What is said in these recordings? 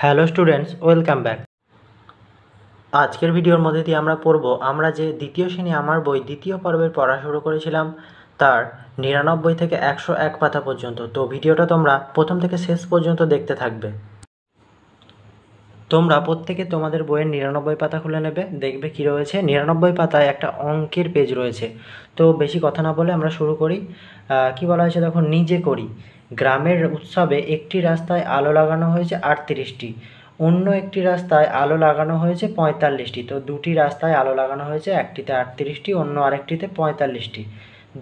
Hello students, welcome back. আজকের ভিডিওর মধ্যে দিয়ে আমরা পড়ব আমরা যে দ্বিতীয় শ্রেণী আমার বই দ্বিতীয় পর্বের পড়া শুরু করেছিলাম তার 99 থেকে 101 পাতা পর্যন্ত। তো ভিডিওটা তোমরা প্রথম থেকে শেষ পর্যন্ত দেখতে থাকবে। তোমরা প্রত্যেকে তোমাদের বইয়ের 99 পাতা খুলে নেবে, দেখবে কি রয়েছে। 99 পাতায় একটা অঙ্কের পেজ রয়েছে। তো বেশি কথা না বলে আমরা শুরু করি। কি বলা হয়েছে দেখো, নিজে করি। গ্রামের উৎসবে একটি রাস্তায় আলো লাগানো হয়েছে 38টি, অন্য একটি রাস্তায় আলো লাগানো হয়েছে 45টি। তো দুটি রাস্তায় আলো লাগানো হয়েছে, একটিতে 38টি, অন্য আরেকটিতে 45টি।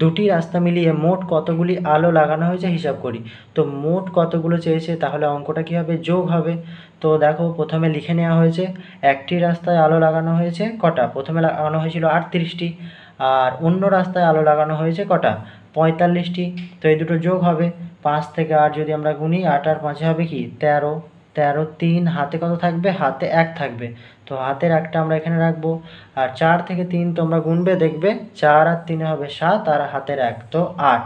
দুটি রাস্তা মিলিয়ে মোট কতগুলি আলো লাগানো হয়েছে হিসাব করি। তো মোট কতগুলো চেয়েছে, তাহলে অঙ্কটা কী হবে, যোগ হবে। তো দেখো প্রথমে লিখে নেওয়া হয়েছে একটি রাস্তায় আলো লাগানো হয়েছে কটা, প্রথমে লাগানো হয়েছিল 38টি, আর অন্য রাস্তায় আলো লাগানো হয়েছে কটা, 45টি। তো এই দুটো যোগ হবে। 5 থেকে 8 যদি আমরা গুনি, 8 আর 5 হবে কি 13, 13 3 হাতে কত থাকবে, হাতে 1 থাকবে। তো হাতের 1টা আমরা এখানে রাখবো। আর 4 থেকে 3 তোমরা গুনবে, দেখবে 4 আর 3 হবে 7, আর হাতের 1 তো 8,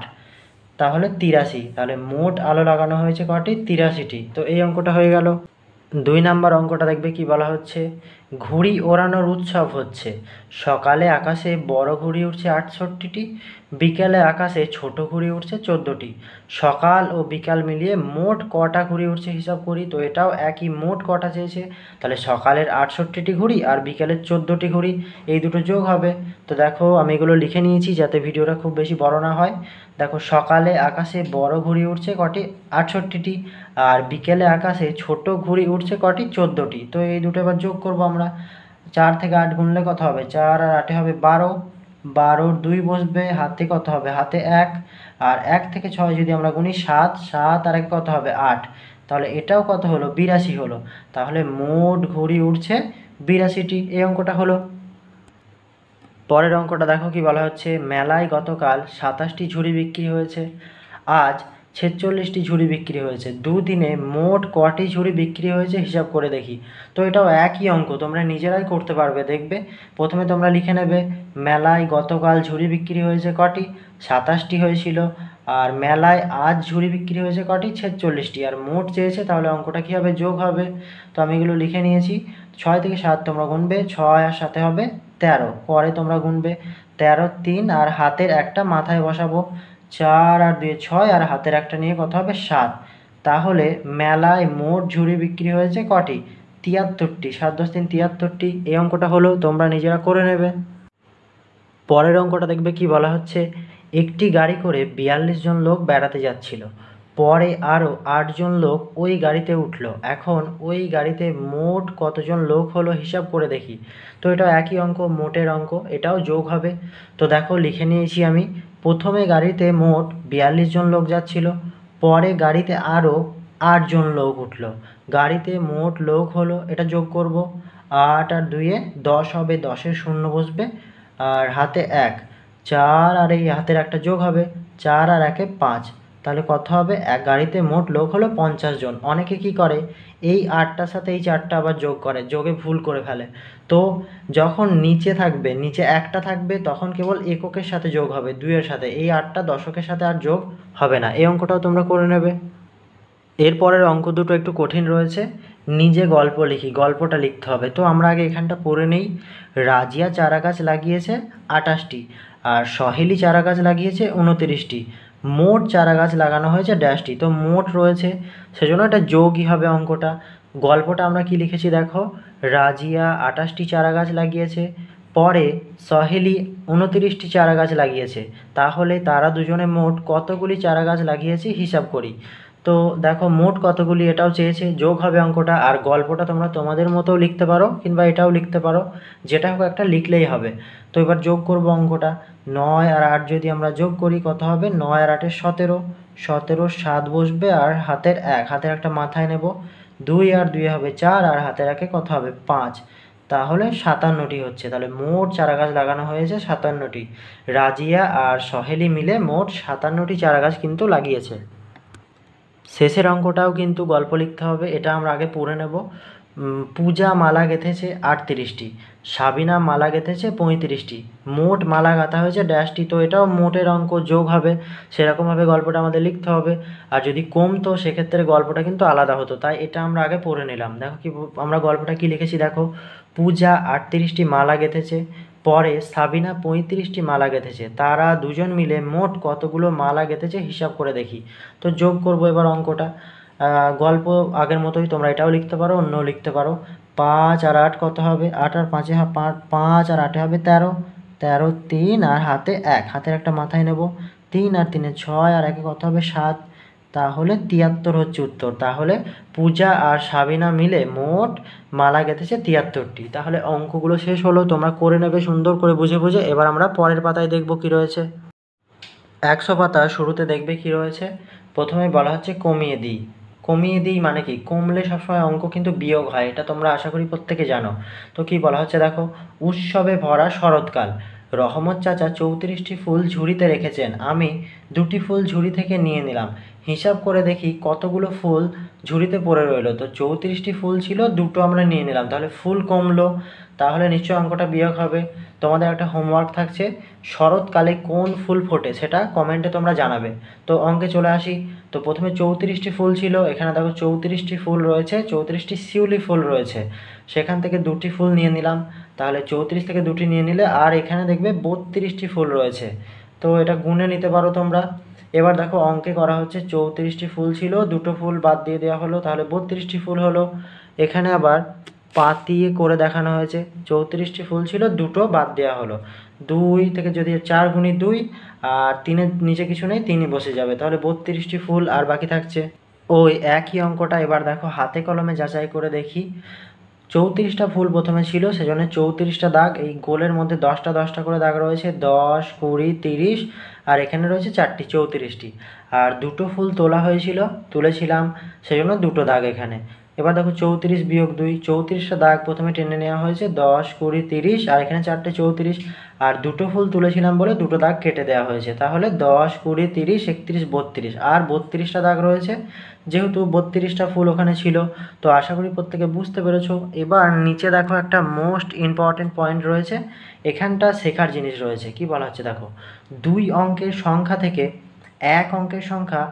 তাহলে 83। তাহলে মোট আলো লাগানো হয়েছে কটি, 83টি। তো এই অঙ্কটা হয়ে গেল। 2 নাম্বার অঙ্কটা দেখবে কি বলা হচ্ছে, ঘুড়ি ওড়ানোর উৎসব হচ্ছে। সকালে আকাশে বড় ঘুড়ি উঠছে 68টি, বিকেলে আকাশে ছোট ঘুড়ি উঠছে 14টি। সকাল ও বিকাল মিলিয়ে মোট কটা ঘুড়ি উঠছে হিসাব করি। তো এটাও একই, মোট কটা চেয়েছে, তাহলে সকালের 68টি ঘুড়ি আর বিকেলের 14টি ঘুড়ি, এই দুটো যোগ হবে। তো দেখো আমি এগুলো লিখে নিয়েছি যাতে ভিডিওটা খুব বেশি বড় না হয়। দেখো সকালে আকাশে বড় ঘুড়ি উঠছে কটি, 68টি, আর বিকেলে আকাশে ছোট ঘুড়ি উঠছে কটি, 14টি। তো এই দুটো এবার যোগ করব আমরা। 4 থেকে 8 গুনলে কত হবে, 4 আর 8 হবে 12, 12 2 বসবে, হাতে কত হবে, হাতে 1, আর 1 থেকে 6 যদি আমরা গুনি 7, 7 আর 1 কত হবে 8, তাহলে এটাও কত হলো, 82 হলো। তাহলে মোট ঘুড়ি উঠছে 82টি। এই অঙ্কটা হলো। পরের অঙ্কটা দেখো কি বলা হচ্ছে, মেলায় গতকাল 27টি ঝুড়ি বিক্রি হয়েছে, আজ 46টি ঝুড়ি বিক্রি হয়েছে। দুদিনে মোট কটি ঝুড়ি বিক্রি হয়েছে হিসাব করে দেখি। তো এটাও একই অঙ্ক, তোমরা নিজেরাই করতে পারবে, দেখবে। প্রথমে তোমরা লিখে নেবে মেলায় গতকাল ঝুড়ি বিক্রি হয়েছে কটি, 27টি হয়েছিল, আর মেলায় আজ ঝুড়ি বিক্রি হয়েছে কটি, 46টি, আর মোট চেয়েছে, তাহলে অঙ্কটা কী হবে, যোগ হবে। তো আমি এগুলো লিখে নিয়েছি। 6 থেকে 7 তোমরা গুনবে, 6 আর 7 হবে 13, পরে তোমরা গুনবে 13 3, আর হাতের 1টা মাথায় বসাবো, 4 আর 2 6, আর হাতের 1টা নিয়ে কত হবে 7। তাহলে মেলায় মোট ঝুড়ি বিক্রি হয়েছে কটি, 73টি। 7 10 3 73টি। এই অঙ্কটা হলো, তোমরা নিজেরা করে নেবে। পরের অঙ্কটা দেখবে কি বলা হচ্ছে, একটি গাড়ি করে 42 জন লোক বেড়াতে যাচ্ছিল, পরে আরও 8 জন লোক ওই গাড়িতে উঠল। এখন ওই গাড়িতে মোট কতজন লোক হলো হিসাব করে দেখি। তো এটাও একই অঙ্ক, মোটের অঙ্ক, এটাও যোগ হবে। তো দেখো লিখে নিয়েছি আমি, প্রথমে গাড়িতে মোট 42 জন লোক যাচ্ছিল, পরে গাড়িতে আরও 8 জন লোক উঠল, গাড়িতে মোট লোক হলো, এটা যোগ করব। 8 আর 2 10 হবে, 10-এর শূন্য বসবে, আর হাতে 1, 4 আর এই হাতের 1টা যোগ হবে, 4 আর 1 5, তাহলে কত হবে, এক গাড়িতে মোট লোক হলো 50 জন। অনেকে কি করে, এই 8টার সাথে এই 4টা আবার যোগ করে, যোগে ভুল করে ফেলে। তো যখন নিচে থাকবে, নিচে 1টা থাকবে, তখন কেবল এককের সাথে যোগ হবে, 2-এর সাথে, এই 8টা দশকের সাথে আর যোগ হবে না। এই অঙ্কটাও তোমরা করে নেবে। এরপরের অঙ্ক দুটো একটু কঠিন রয়েছে, নিজে গল্প লিখি, গল্পটা লিখতে হবে। তো আমরা আগে এখানটা পড়ে নেই। রাজিয়া চারা গাছ লাগিয়েছে 28টি, আর সহেলি চারা গাছ লাগিয়েছে 29টি, মোট চারা গাছ লাগানো হয়েছে ড্যাশটি। তো মোট রয়েছে, সেজন্য এটা যোগই হবে অঙ্কটা। গল্পটা আমরা কি লিখেছি দেখো, রাজিয়া 28টি চারা গাছ লাগিয়েছে, পরে সহেলি 29টি চারা গাছ লাগিয়েছে, তাহলে তারা দুজনে মোট কতগুলি চারা গাছ লাগিয়েছে হিসাব করি। তো দেখো মোট কতগুলি, এটাও চেয়েছে, যোগ হবে অঙ্কটা। আর গল্পটা তোমরা তোমাদের মতোও লিখতে পারো, কিংবা এটাও লিখতে পারো, যেটা হোক একটা লিখলেই হবে। তো এবার যোগ করব অঙ্কটা। 9 আর 8 যদি আমরা যোগ করি কত হবে, 9 আর 8 17, 17 7 বসবে, আর হাতের 1, হাতের 1টা মাথায় নেব, 2 আর 2 হবে 4, আর হাতের 1 কত হবে 5, তাহলে 57টি হচ্ছে। তাহলে মোট চারা গাছ লাগানো হয়েছে 57টি। রাজিয়া আর সহেলি মিলে মোট 57টি চারা গাছ কিন্তু লাগিয়েছে। শেষের অঙ্কটাও কিন্তু গল্প লিখতে হবে, এটা আমরা আগে পড়ে নেব। পূজা মালা গেঁথেছে 38টি, সাবিনা মালা গেঁথেছে 35টি, মোট মালা গাঁথা হয়েছে ড্যাশটি। তো এটাও মোটের অঙ্ক, যোগ হবে, সেরকমভাবে গল্পটা আমাদের লিখতে হবে। আর যদি কমতো সেক্ষেত্রে গল্পটা কিন্তু আলাদা হতো, তাই এটা আমরা আগে পড়ে নিলাম। দেখো কি আমরা গল্পটা কি লিখেছি, দেখো পূজা 38টি মালা গেঁথেছে, পরে সাবিনা 35টি মালা গেঁথেছে, তারা দুজন মিলে মোট কতগুলো মালা গেঁথেছে হিসাব করে দেখি। তো যোগ করব এবার অঙ্কটা। গল্প আগের মতোই তোমরা এটাও লিখতে পারো, অন্যও লিখতে পারো। 5 আর 8 কত হবে, 8 আর 5 5 আর 8 হবে 13, 13 3 আর হাতে 1, হাতের একটা মাথায় নেব, 3 আর 3 6 আর 1 কত হবে 7, তাহলে 73 হচ্ছে উত্তর। তাহলে পূজা আর সাবিনা মিলে মোট মালা গেঁথেছে 73টি। তাহলে অঙ্কগুলো শেষ হলো, তোমরা করে নেবে সুন্দর করে বুঝে বুঝে। এবার আমরা পরের পাতায় দেখব কি রয়েছে। 100 পাতা শুরুতে দেখবে কি রয়েছে, প্রথমে বলা হচ্ছে কমিয়ে দিই। কমিয়ে দিই মানে কি, কমলে সবসময় অঙ্ক কিন্তু বিয়োগ হয়, এটা তোমরা আশা করি প্রত্যেকে জানো। তো কি বলা হচ্ছে দেখো, উৎসবে ভরা শরৎকাল, রহমত চাচা 34টি ফুল ঝুড়িতে রেখেছেন, আমি 2টি ফুল ঝুড়ি থেকে নিয়ে নিলাম, হিসাব করে দেখি কতগুলো ফুল ঝুড়িতে পড়ে রইলো। তো 34টি ফুল ছিল, 2টো আমরা নিয়ে নিলাম, তাহলে ফুল কমলো, তাহলে নিশ্চয়ই অঙ্কটা বিয়োগ হবে। তোমাদের একটা হোমওয়ার্ক থাকছে, শরৎকালে কোন ফুল ফোটে সেটা কমেন্টে তোমরা জানাবে। তো অঙ্কে চলে আসি। তো প্রথমে 34টি ফুল ছিল, এখানে দেখো 34টি ফুল রয়েছে, 34টি শিউলি ফুল রয়েছে, সেখান থেকে 2টি ফুল নিয়ে নিলাম, তাহলে 34 থেকে 2টি নিয়ে নিলে, আর এখানে দেখবে 32টি ফুল রয়েছে, তো এটা গুনে নিতে পারো তোমরা। এবার দেখো অঙ্কে করা হচ্ছে 34টি ফুল ছিল, 2টো ফুল বাদ দিয়ে দেওয়া হলো, তাহলে 32টি ফুল হলো। এখানে আবার পাতিয়ে করে দেখানো হয়েছে, 34টি ফুল ছিল, 2টো বাদ দেওয়া হলো, 2 থেকে যদি 4 গুণি 2 আর 3-এর নিচে কিছু নেই, 3ই বসে যাবে, তাহলে 32টি ফুল আর বাকি থাকছে। ওই একই অঙ্কটা এবার দেখো হাতে কলমে যাচাই করে দেখি। 34টা ফুল প্রথমে ছিল, সেজন্য 34টা দাগ, এই গোলের মধ্যে 10টা 10টা করে দাগ রয়েছে, 10 20 30, আর এখানে রয়েছে 4টি, 34টি। আর 2টো ফুল তোলা হয়েছিল, তুলেছিলাম, সেজন্য 2টো দাগ এখানে। এবার দেখো 34 বিয়োগ 2, 34টা দাগ প্রথমে টেনে নেওয়া হয়েছে, 10 20 30, আর এখানে 4টে 34, আর 2টো ফুল তুলেছিলাম বলে 2টো দাগ কেটে দেওয়া হয়েছে, তাহলে 10 20 30 31 32, আর 32টা দাগ রয়েছে, যেহেতু 32টা ফুল ওখানে ছিল। তো আশা করি প্রত্যেকে বুঝতে পেরেছো। এবার নিচে দেখো একটা মোস্ট ইম্পর্টেন্ট পয়েন্ট রয়েছে, এখানটা শেখার জিনিস রয়েছে। কি বলা হচ্ছে দেখো, 2 অঙ্কের সংখ্যা থেকে 1 অঙ্কের সংখ্যা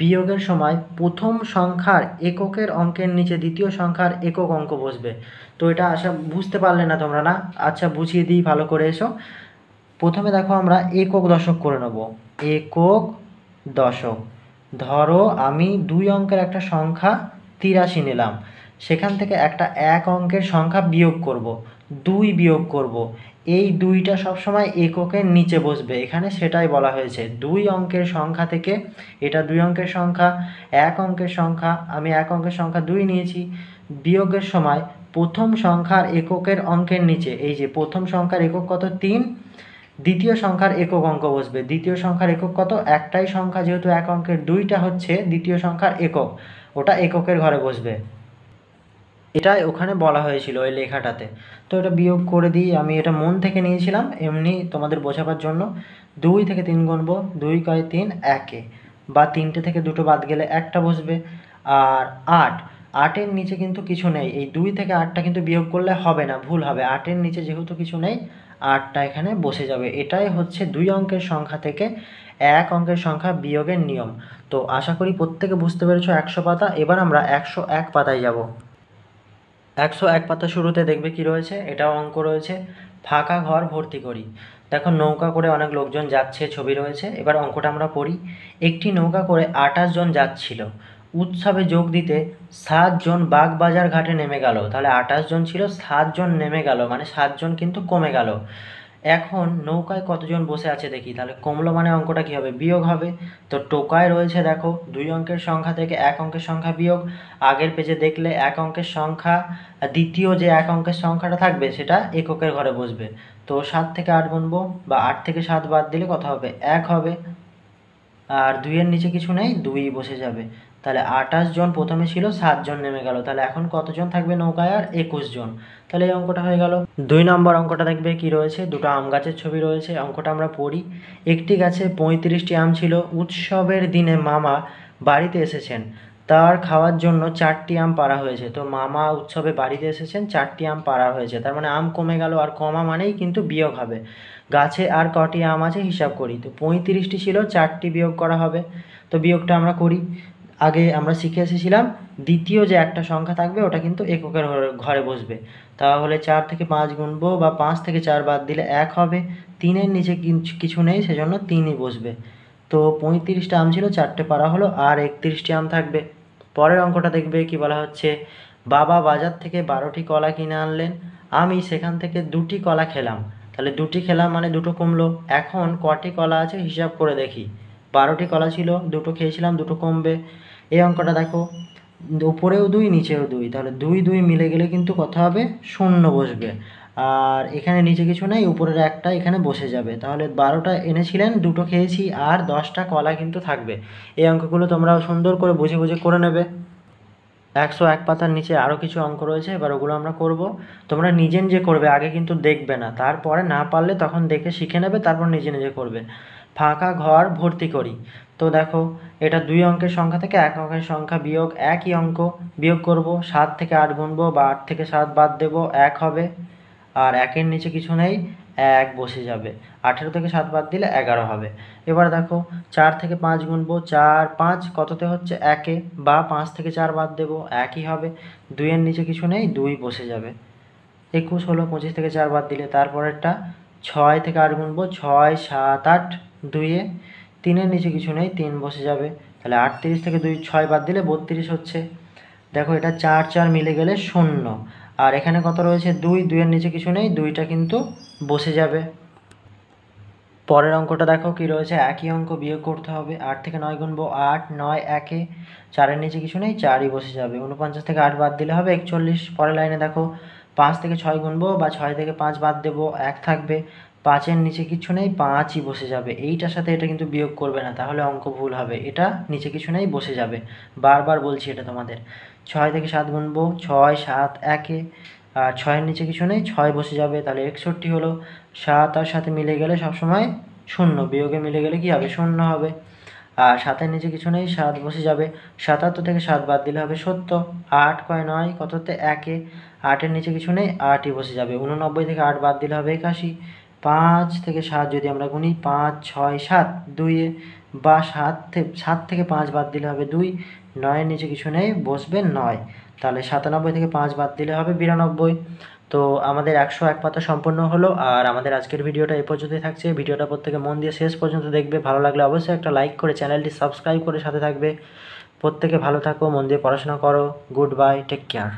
বিয়োগের সময় প্রথম সংখ্যার এককের অঙ্কের নিচে দ্বিতীয় সংখ্যার একক অঙ্ক বসবে। তো এটা আশা বুঝতে পারলে না তোমরা, না? আচ্ছা বুঝিয়ে দিই, ভালো করে এসো। প্রথমে দেখো আমরা একক দশক করে নেব, একক দশক। ধরো আমি 2 অঙ্কের একটা সংখ্যা 83 নিলাম, সেখান থেকে একটা 1 অঙ্কের সংখ্যা বিয়োগ করব, 2 বিয়োগ করব, এই 2টা সবসময় এককের নিচে বসবে, এখানে সেটাই বলা হয়েছে। 2 অঙ্কের সংখ্যা থেকে, এটা 2 অঙ্কের সংখ্যা, 1 অঙ্কের সংখ্যা, আমি 1 অঙ্কের সংখ্যা 2 নিয়েছি, বিয়োগের সময় প্রথম সংখ্যার এককের অঙ্কের নিচে, এই যে প্রথম সংখ্যার একক কত 3, দ্বিতীয় সংখ্যার একক অঙ্ক বসবে। দ্বিতীয় সংখ্যার একক কত, একটাই সংখ্যা যেহেতু 1 অঙ্কের, 2টা হচ্ছে দ্বিতীয় সংখ্যার একক, ওটা এককের ঘরে বসবে, এটাই ওখানে বলা হয়েছিল ওই লেখাটাতে। তো এটা বিয়োগ করে দিই, আমি এটা মন থেকে নিয়েছিলাম এমনি তোমাদের বোঝাবার জন্য। 2 থেকে 3 গুনবো, 2 কয় 3 1, বা 3টে থেকে 2টো বাদ গেলে একটা বসবে। আর 8, 8-এর নিচে কিন্তু কিছু নেই, এই 2 থেকে 8টা কিন্তু বিয়োগ করলে হবে না, ভুল হবে, 8-এর নিচে যেহেতু কিছু নেই, 8টা এখানে বসে যাবে। এটাই হচ্ছে 2 অঙ্কের সংখ্যা থেকে 1 অঙ্কের সংখ্যা বিয়োগের নিয়ম। তো আশা করি প্রত্যেকে বুঝতে পেরেছো 100 পাতা। এবার আমরা 101 পাতায় যাব। 101 পাতা শুরুতে দেখবে কি রয়েছে, এটাও অঙ্ক রয়েছে, ফাঁকা ঘর ভর্তি করি। দেখো নৌকা করে অনেক লোকজন যাচ্ছে, ছবি রয়েছে। এবার অঙ্কটা আমরা পড়ি। একটি নৌকা করে 28 জন যাচ্ছিল, উৎসবে যোগ দিতে 7 জন বাগবাজার ঘাটে নেমে গেল। তাহলে 28 জন ছিল, 7 জন নেমে গেল, মানে 7 জন কিন্তু কমে গেল। এখন নৌকায় কতজন বসে আছে দেখি, তাহলে কমলো মানে অঙ্কটা কী হবে, বিয়োগ হবে। তো টোকায় রয়েছে দেখো 2 অঙ্কের সংখ্যা থেকে 1 অঙ্কের সংখ্যা বিয়োগ, আগের পেজে দেখলে 1 অঙ্কের সংখ্যা, দ্বিতীয় যে 1 অঙ্কের সংখ্যাটা থাকবে সেটা এককের ঘরে বসবে। তো 7 থেকে 8 গুনবো, বা 8 থেকে 7 বাদ দিলে কত হবে, 1 হবে। আর 2-এর নিচে কিছু নেই, 2 বসে যাবে। তাহলে 28 জন প্রথমে ছিল, 7 জন নেমে গেল, তাহলে এখন কতজন থাকবে নৌকায়, আর 21 জন। তাহলে এই অঙ্কটা হয়ে গেল। 2 নম্বর অঙ্কটা দেখবে কি রয়েছে, দুটো আম গাছের ছবি রয়েছে, অঙ্কটা আমরা পড়ি। একটি গাছে 35টি আম ছিল, উৎসবের দিনে মামা বাড়িতে এসেছেন, তার খাওয়ার জন্য 4টি আম পাড়া হয়েছে। তো মামা উৎসবে বাড়িতে এসেছেন, 4টি আম পাড়া হয়েছে, তার মানে আম কমে গেল, আর কমা মানেই কিন্তু বিয়োগ হবে। গাছে আর কটি আম আছে হিসাব করি। তো 35টি ছিল, 4টি বিয়োগ করা হবে। তো বিয়োগটা আমরা করি। আগে আমরা শিখে এসেছিলাম দ্বিতীয় যে একটা সংখ্যা থাকবে ওটা কিন্তু এককের ঘরে বসবে। তাহলে 4 থেকে 5 গুনবো, বা 5 থেকে 4 বাদ দিলে 1 হবে। 3-এর নিচে কিছু নেই, সেজন্য 3ই বসবে। তো 35টা আম ছিল, 4টে পাড়া হলো, আর 31টি আম থাকবে। পরের অঙ্কটা দেখবে কি বলা হচ্ছে, বাবা বাজার থেকে 12টি কলা কিনে আনলেন, আমি সেখান থেকে 2টি কলা খেলাম। তাহলে 2টি খেলাম মানে 2টো কমলো। এখন কটি কলা আছে হিসাব করে দেখি। 12টি কলা ছিল, 2টো খেয়েছিলাম, 2টো কমবে। এই অঙ্কটা দেখো, উপরেও 2 নিচেও 2, তাহলে 2 2 মিলে গেলে কিন্তু কত হবে, 0 বসবে। আর এখানে নিচে কিছু নেই, উপরের একটা এখানে বসে যাবে। তাহলে 12টা এনেছিলেন, 2টো খেয়েছি, আর 10টা কলা কিন্তু থাকবে। এই অঙ্কগুলো তোমরা সুন্দর করে বুঝে বুঝে করে নেবে। 101 পাতার নিচে আরও কিছু অঙ্ক রয়েছে, এবার ওগুলো আমরা করব। তোমরা নিজে নিজে করবে, আগে কিন্তু দেখবে না, তারপরে না পারলে তখন দেখে শিখে নেবে, তারপর নিজে নিজে করবে। ফাঁকা ঘর ভর্তি করি। তো দেখো, এটা 2 অঙ্কের সংখ্যা থেকে 1 অঙ্কের সংখ্যা বিয়োগ, একই অঙ্ক বিয়োগ করব। 7 থেকে 8 গুনবো, বা 8 থেকে 7 বাদ দেবো, 1 হবে। আর 1-এর নিচে কিছু নেই, 1 বসে যাবে। 18 থেকে 7 বাদ দিলে 11 হবে। এবার দেখো, 4 থেকে 5 গুনবো, 4 5 কততে হচ্ছে, 1-এ, বা 5 থেকে 4 বাদ দেবো, 1ই হবে। 2-এর নিচে কিছু নেই, 2 বসে যাবে। 21 হলো, 25 থেকে 4 বাদ দিলে। তারপরেরটা 6 থেকে 8 গুনবো, 6 7 8, 2-এ, 3-এর নিচে কিছু নেই, 3 বসে যাবে। তাহলে 38 থেকে 6 বাদ দিলে 32 হচ্ছে। দেখো, এটা 4 4 মিলে গেলে 0। আর এখানে কত রয়েছে, 2, 2-এর নিচে কিছু নেই, 2টা কিন্তু বসে যাবে। পরের অঙ্কটা দেখো কি রয়েছে, একই অঙ্ক বিয়োগ করতে হবে। 8 থেকে 9 গুনবো, 8 9 1-এ, 4-এর নিচে কিছু নেই, 4ই বসে যাবে। 49 থেকে 8 বাদ দিলে হবে 41। পরের লাইনে দেখো, 5 থেকে 6 গুনবো, বা 6 থেকে 5 বাদ দেবো, 1 থাকবে। 5-এর নিচে কিছু নেই, 5ই বসে যাবে। এইটার সাথে এটা কিন্তু বিয়োগ করবে না, তাহলে অঙ্ক ভুল হবে। এটা নিচে কিছু নেই, বসে যাবে। বারবার বলছি এটা তোমাদের। 6 থেকে 7 গুনবো, 6 7 1-এ, আর 6-এর নিচে কিছু নেই, 6 বসে যাবে। তাহলে 61 হলো। 7 আর 7 মিলে গেলে সবসময় 0, বিয়োগে মিলে গেলে কি হবে, 0 হবে। আর 7-এর নিচে কিছু নেই, 7 বসে যাবে। 77 থেকে 7 বাদ দিলে হবে 70। 8 কয় 9 কততে, 1-এ, 8-এর নিচে কিছু নেই, 8ই বসে যাবে। 89 থেকে 8 বাদ দিলে হবে 81। 5 থেকে 7 যদি আমরা গুনি, 5 6 7, 2-এ, বা 7 থেকে 5 বাদ দিলে হবে 2। 9-এর নিচে কিছু নেই, বসবে 9। তাহলে 97 থেকে 5 বাদ দিলে হবে 92। তো আমাদের 101 পাতা সম্পূর্ণ হলো। আর আমাদের আজকের ভিডিওটা এই পর্যন্তই থাকছে। ভিডিওটা প্রত্যেকে মন দিয়ে শেষ পর্যন্ত দেখবে। ভালো লাগলে অবশ্যই একটা লাইক করে চ্যানেলটি সাবস্ক্রাইব করে সাথে থাকবে। প্রত্যেকে ভালো থাকো, মন দিয়ে পড়াশোনা করো। Good bye, take care.